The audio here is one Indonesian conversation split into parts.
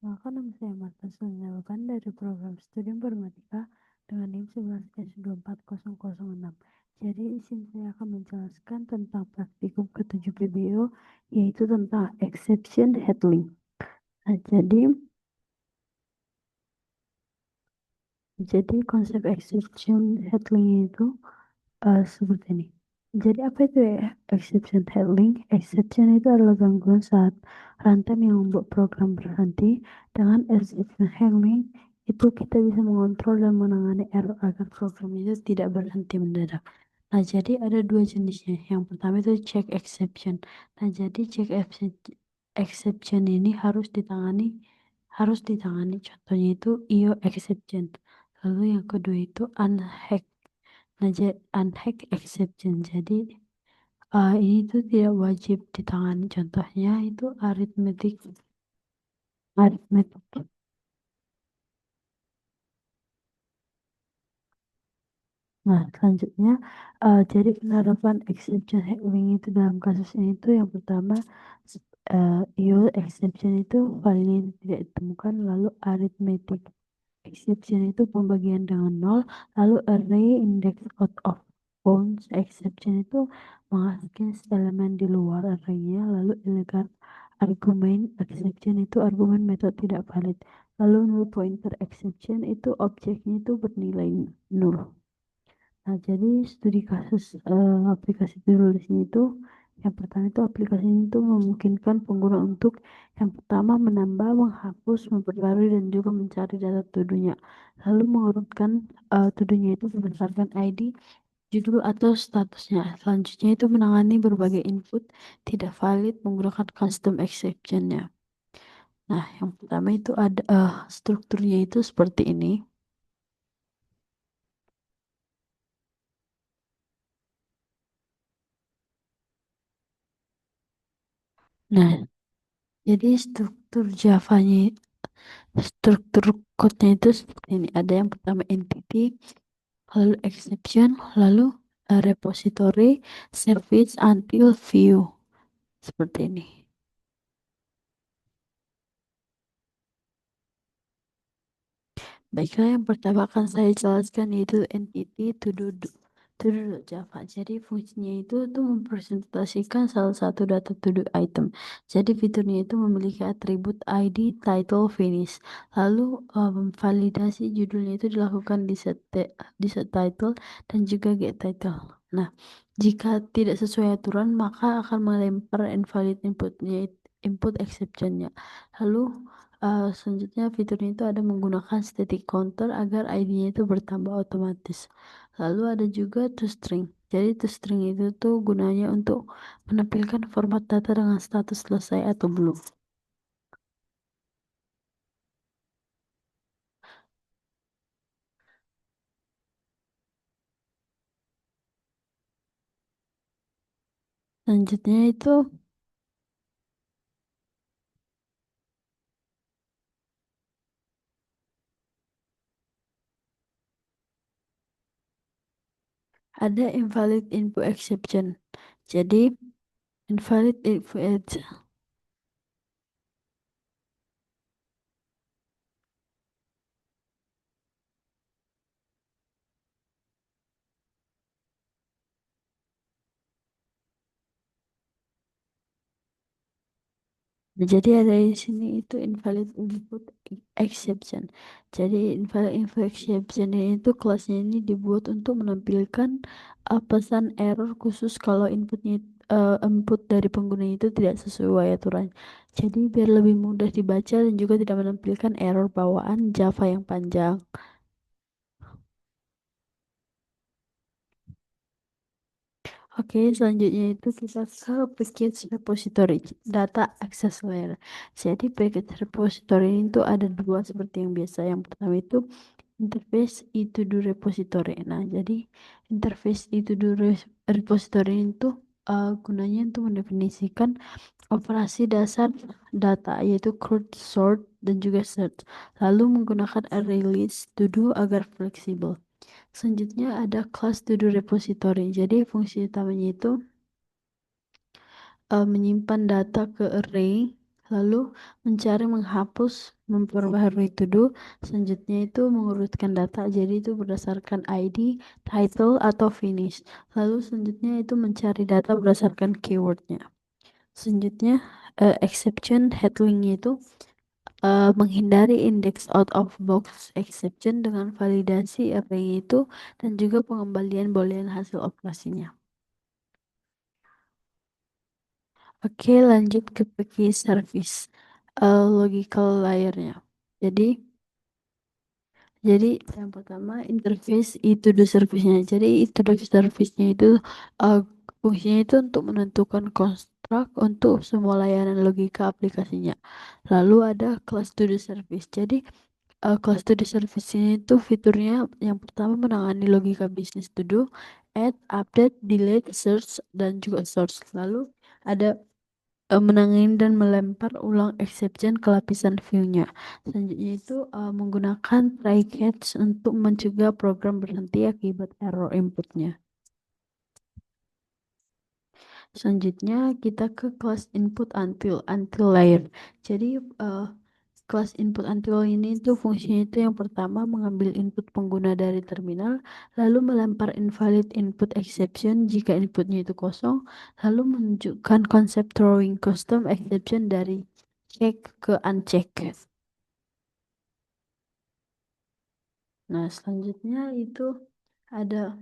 Perkenalkan, nama saya Marta Sulawkan dari program studi informatika dengan NIM 11S24006. Jadi di sini saya akan menjelaskan tentang praktikum ke-7 PBO, yaitu tentang exception handling. Nah, jadi konsep exception handling itu seperti ini. Jadi apa itu ya exception handling? Exception itu adalah gangguan saat runtime yang membuat program berhenti. Dengan exception handling itu kita bisa mengontrol dan menangani error agar program itu tidak berhenti mendadak. Nah, jadi ada dua jenisnya. Yang pertama itu check exception. Nah, jadi exception ini harus ditangani. Contohnya itu IO exception. Lalu yang kedua itu unhack. Nah, unhack exception. Jadi ini tuh tidak wajib ditangani. Contohnya itu arithmetic. Arithmetic. Nah, selanjutnya, jadi penerapan exception handling itu dalam kasus ini tuh yang pertama, yield exception itu value yang tidak ditemukan, lalu arithmetic exception itu pembagian dengan nol, lalu array index out of bounds exception itu menghasilkan elemen di luar arraynya, lalu illegal argument exception itu argumen metode tidak valid, lalu null pointer exception itu objeknya itu bernilai nol. Nah, jadi studi kasus aplikasi tulisnya itu yang pertama itu aplikasi itu memungkinkan pengguna untuk yang pertama menambah, menghapus, memperbarui dan juga mencari data tuduhnya. Lalu mengurutkan tuduhnya itu berdasarkan ID, judul atau statusnya. Selanjutnya itu menangani berbagai input tidak valid menggunakan custom exception-nya. Nah, yang pertama itu ada strukturnya itu seperti ini. Nah, jadi struktur code-nya itu seperti ini. Ada yang pertama entity, lalu exception, lalu repository, service, until, view. Seperti ini. Baiklah, yang pertama akan saya jelaskan yaitu entity to do Java. Jadi fungsinya itu tuh mempresentasikan salah satu data to do item. Jadi fiturnya itu memiliki atribut ID, title, finish. Lalu validasi judulnya itu dilakukan di set title dan juga get title. Nah, jika tidak sesuai aturan maka akan melempar invalid input exception-nya. Lalu selanjutnya fiturnya itu ada menggunakan static counter agar ID-nya itu bertambah otomatis. Lalu ada juga toString. Jadi toString itu tuh gunanya untuk menampilkan format data dengan status selesai atau belum. Selanjutnya itu ada invalid input exception. Jadi invalid input. Jadi ada di sini itu invalid input exception. Jadi invalid input exception itu kelasnya ini dibuat untuk menampilkan pesan error khusus kalau input dari pengguna itu tidak sesuai aturan. Jadi biar lebih mudah dibaca dan juga tidak menampilkan error bawaan Java yang panjang. Oke, selanjutnya itu kita ke package repository data access layer. Jadi package repository itu ada dua seperti yang biasa. Yang pertama itu interface e-to-do repository. Nah, jadi interface repository itu gunanya untuk mendefinisikan operasi dasar data yaitu CRUD, sort, dan juga search. Lalu menggunakan array list to do agar fleksibel. Selanjutnya ada class to do repository. Jadi fungsi utamanya itu menyimpan data ke array, Lalu mencari, menghapus, memperbaharui to do. Selanjutnya itu mengurutkan data, jadi itu berdasarkan ID, title, atau finish. Lalu selanjutnya itu mencari data berdasarkan keywordnya. Selanjutnya exception handlingnya itu menghindari index out of box exception dengan validasi array itu dan juga pengembalian boolean hasil operasinya. Oke, lanjut ke package service logical layernya. Jadi Jadi yang pertama interface itu do service-nya. Jadi itu do service-nya itu uh, fungsinya itu untuk menentukan konstruk untuk semua layanan logika aplikasinya. Lalu ada class to do service. Jadi class to do service ini itu fiturnya yang pertama menangani logika bisnis to do, add, update, delete, search, dan juga source. Lalu ada menangin dan melempar ulang exception ke lapisan view-nya. Selanjutnya itu menggunakan try catch untuk mencegah program berhenti akibat error inputnya. Selanjutnya kita ke class input until layer. Jadi kelas input until ini tuh fungsinya itu yang pertama mengambil input pengguna dari terminal, lalu melempar invalid input exception jika inputnya itu kosong, lalu menunjukkan konsep throwing custom exception dari check ke uncheck. Nah, selanjutnya itu ada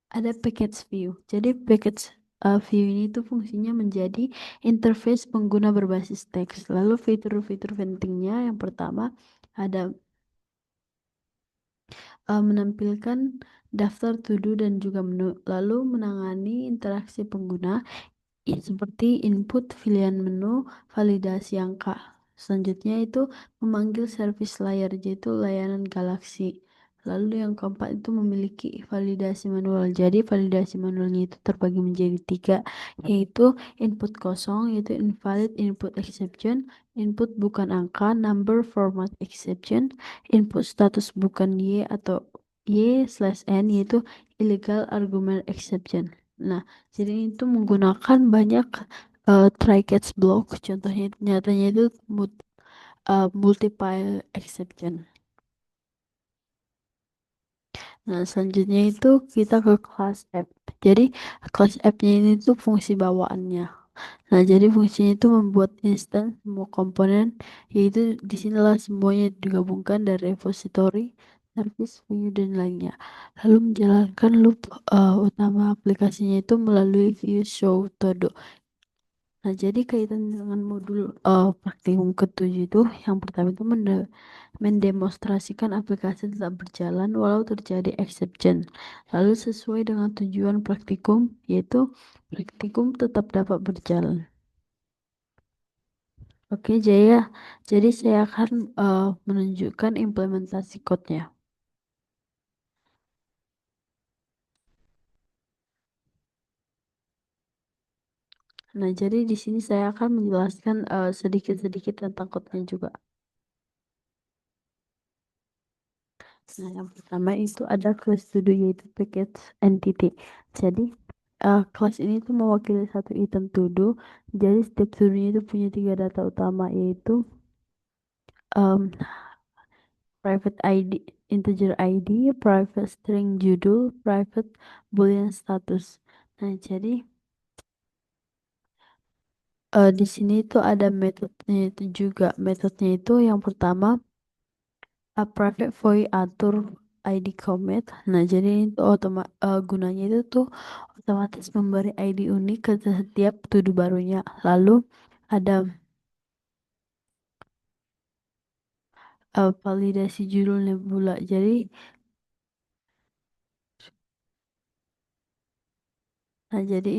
ada package view. Jadi package view ini tuh fungsinya menjadi interface pengguna berbasis teks. Lalu fitur-fitur pentingnya yang pertama ada menampilkan daftar to-do dan juga menu, lalu menangani interaksi pengguna seperti input pilihan menu, validasi angka. Selanjutnya itu memanggil service layer, yaitu layanan Galaxy. Lalu yang keempat itu memiliki validasi manual. Jadi validasi manualnya itu terbagi menjadi tiga, yaitu input kosong, yaitu invalid input exception, input bukan angka, number format exception, input status bukan Y atau Y/N, yaitu illegal argument exception. Nah, jadi itu menggunakan banyak try-catch block. Contohnya nyatanya itu multiple exception. Nah, selanjutnya itu kita ke kelas app. Jadi kelas app-nya ini tuh fungsi bawaannya. Nah, jadi fungsinya itu membuat instan semua komponen, yaitu disinilah semuanya digabungkan dari repository, service, view, dan lainnya. Lalu menjalankan loop utama aplikasinya itu melalui view show todo. Nah, jadi kaitan dengan modul praktikum ketujuh itu, yang pertama itu mendemonstrasikan aplikasi tetap berjalan walau terjadi exception. Lalu sesuai dengan tujuan praktikum, yaitu praktikum tetap dapat berjalan. Oke, Jaya. Jadi saya akan menunjukkan implementasi code-nya. Nah, jadi di sini saya akan menjelaskan sedikit-sedikit tentang code-nya juga. Nah, yang pertama itu ada kelas to-do yaitu package entity. Jadi kelas ini tuh mewakili satu item to-do. Jadi setiap to-do-nya itu punya tiga data utama yaitu um, private ID, integer ID, private string judul, private boolean status. Nah, jadi di sini tuh ada metodenya itu juga. Metodenya itu yang pertama private void atur ID commit. Nah, jadi itu gunanya itu tuh otomatis memberi ID unik ke setiap to-do barunya. Lalu ada validasi judul nebula. Jadi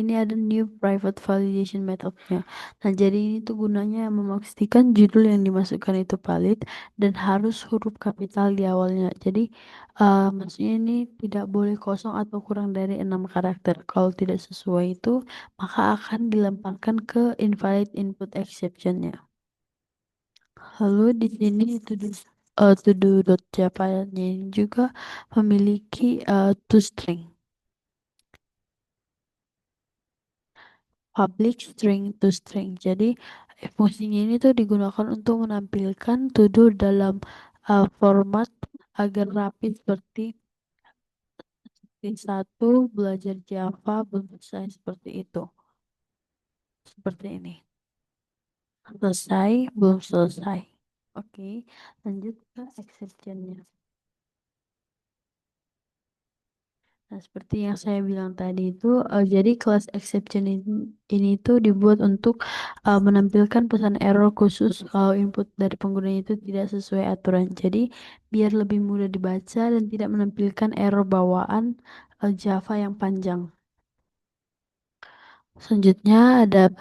ini ada new private validation methodnya. Nah, jadi ini tuh gunanya memastikan judul yang dimasukkan itu valid dan harus huruf kapital di awalnya. Jadi maksudnya ini tidak boleh kosong atau kurang dari 6 karakter. Kalau tidak sesuai itu, maka akan dilemparkan ke invalid input exceptionnya. Lalu di sini to-do.java-nya ini juga memiliki toString. public string to string. Jadi fungsinya ini tuh digunakan untuk menampilkan to do dalam format agar rapi seperti satu belajar Java belum selesai seperti itu. Seperti ini. Selesai, belum selesai. Oke, lanjut ke exceptionnya. Nah, seperti yang saya bilang tadi itu, jadi kelas exception ini tuh dibuat untuk menampilkan pesan error khusus kalau input dari penggunanya itu tidak sesuai aturan. Jadi, biar lebih mudah dibaca dan tidak menampilkan error bawaan Java yang panjang. Selanjutnya ada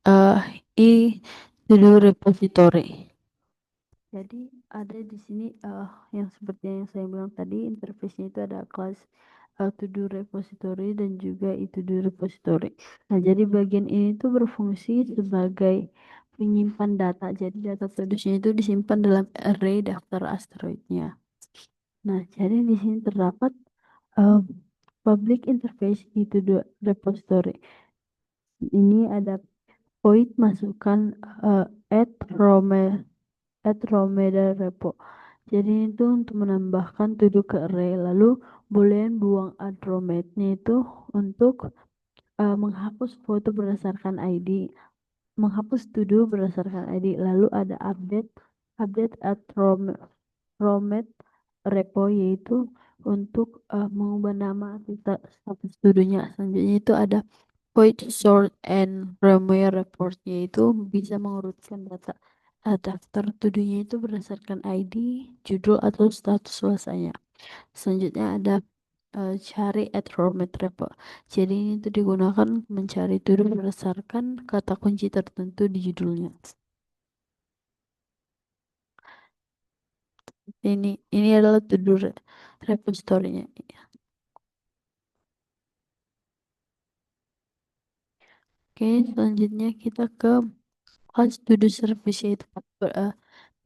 uh, i to do repository. Jadi ada di sini yang seperti yang saya bilang tadi, interface-nya itu ada kelas to do repository dan juga itu do repository. Nah, jadi bagian ini tuh berfungsi sebagai penyimpan data. Jadi data to-do-nya itu disimpan dalam array daftar asteroidnya. Nah, jadi di sini terdapat uh, public interface itu do repository. Ini ada void masukkan add Romeda repo. Jadi itu untuk menambahkan to-do ke array. Lalu boolean buang add nya itu untuk menghapus foto berdasarkan ID, menghapus to-do berdasarkan ID. Lalu ada update add romed repo yaitu untuk mengubah nama atau status to-do-nya. Selanjutnya itu ada void sort and remove report yaitu bisa mengurutkan daftar to-do-nya itu berdasarkan ID, judul atau status selesainya. Selanjutnya ada cari at format repo. Jadi ini tuh digunakan mencari to-do berdasarkan kata kunci tertentu di judulnya. Ini adalah to-do repository-nya. Oke, selanjutnya kita ke kelas to-do service yaitu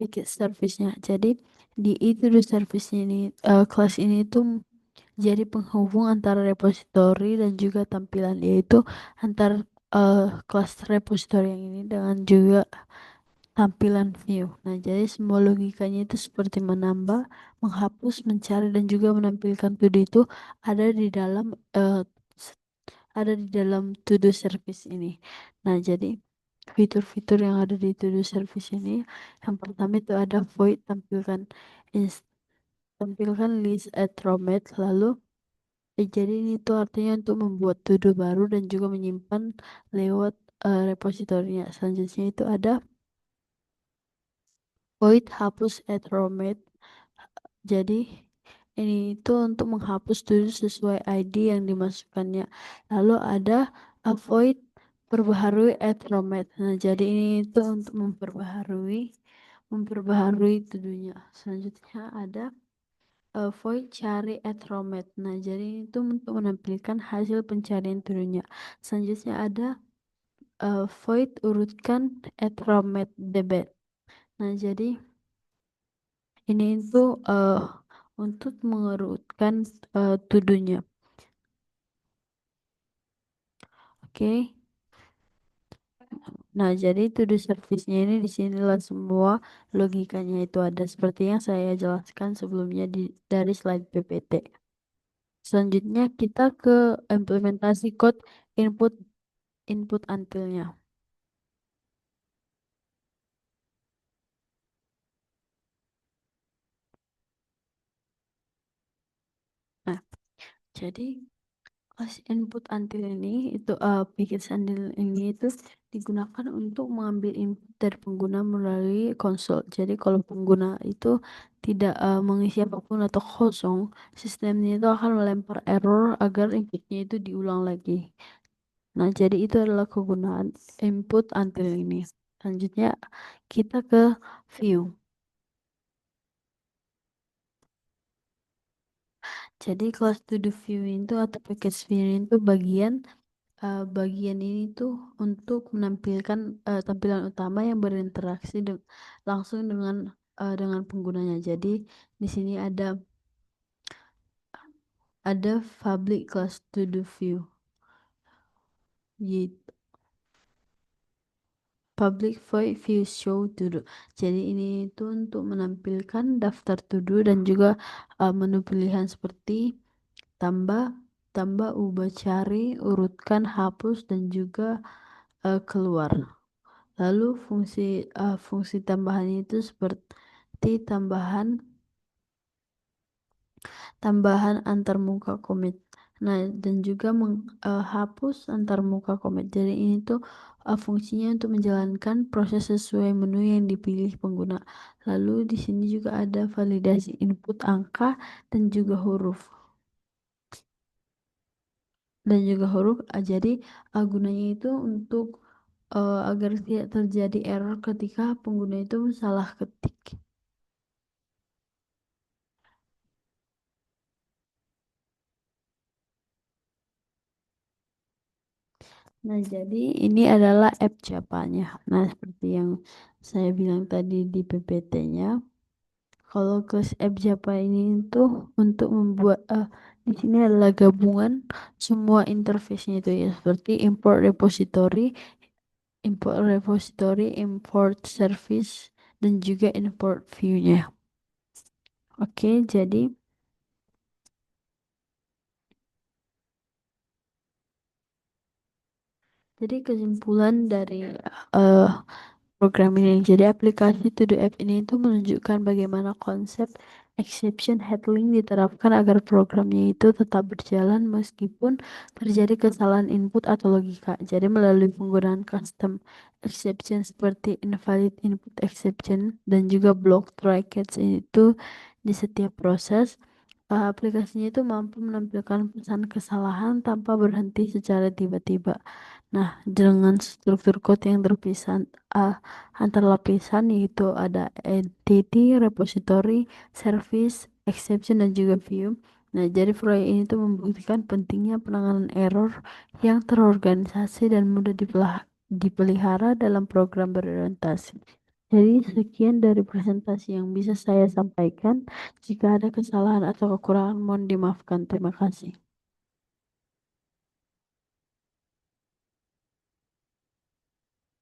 bikin service-nya. Jadi di to-do service ini kelas ini tuh jadi penghubung antara repository dan juga tampilan yaitu antar kelas repository yang ini dengan juga tampilan view. Nah, jadi semua logikanya itu seperti menambah, menghapus, mencari dan juga menampilkan to-do itu ada di dalam s- ada di dalam to-do service ini. Nah, jadi fitur-fitur yang ada di to-do service ini yang pertama itu ada void tampilkan list at romet lalu jadi ini tuh artinya untuk membuat to-do baru dan juga menyimpan lewat repositorinya. Selanjutnya itu ada void hapus at romet. Jadi ini itu untuk menghapus to-do sesuai ID yang dimasukkannya. Lalu ada avoid perbaharui at romet. Nah, jadi ini itu untuk memperbaharui to-do-nya. Selanjutnya ada void cari at romet. Nah, jadi itu untuk menampilkan hasil pencarian to-do-nya. Selanjutnya ada void urutkan at romet debit. Nah, jadi ini itu untuk mengurutkan to-do-nya. Oke. Nah, jadi to-do service-nya ini di sinilah semua logikanya itu ada seperti yang saya jelaskan sebelumnya dari slide PPT. Selanjutnya kita ke implementasi code input input until-nya. Nah, jadi pas input until ini itu package until ini itu digunakan untuk mengambil input dari pengguna melalui konsol. Jadi kalau pengguna itu tidak mengisi apapun atau kosong, sistemnya itu akan melempar error agar inputnya itu diulang lagi. Nah, jadi itu adalah kegunaan input until ini. Selanjutnya kita ke view. Jadi kelas to the view itu atau package view itu bagian ini tuh untuk menampilkan tampilan utama yang berinteraksi langsung dengan penggunanya. Jadi di sini ada public class to the view. Gitu. public view show to do. Jadi ini itu untuk menampilkan daftar to do dan juga menu pilihan seperti tambah, tambah, ubah, cari, urutkan, hapus dan juga keluar. Lalu fungsi tambahan itu seperti tambahan antarmuka komit. Nah, dan juga menghapus antarmuka komit. Jadi ini tuh fungsinya untuk menjalankan proses sesuai menu yang dipilih pengguna. Lalu di sini juga ada validasi input angka dan juga huruf. Jadi gunanya itu untuk agar tidak terjadi error ketika pengguna itu salah ketik. Nah, jadi ini adalah app Japanya. Nah, seperti yang saya bilang tadi di PPT-nya, kalau kelas app Japa ini itu untuk membuat di sini adalah gabungan semua interface-nya itu ya, seperti import service, dan juga import view-nya. Oke, jadi kesimpulan dari eh, program ini. Jadi aplikasi To Do App ini itu menunjukkan bagaimana konsep exception handling diterapkan agar programnya itu tetap berjalan meskipun terjadi kesalahan input atau logika. Jadi melalui penggunaan custom exception seperti invalid input exception dan juga block try catch itu di setiap proses. Aplikasinya itu mampu menampilkan pesan kesalahan tanpa berhenti secara tiba-tiba. Nah, dengan struktur code yang terpisah antar lapisan yaitu ada entity, repository, service, exception, dan juga view. Nah, jadi proyek ini tuh membuktikan pentingnya penanganan error yang terorganisasi dan mudah dipelihara dalam program berorientasi. Jadi sekian dari presentasi yang bisa saya sampaikan. Jika ada kesalahan atau kekurangan mohon dimaafkan. Terima kasih.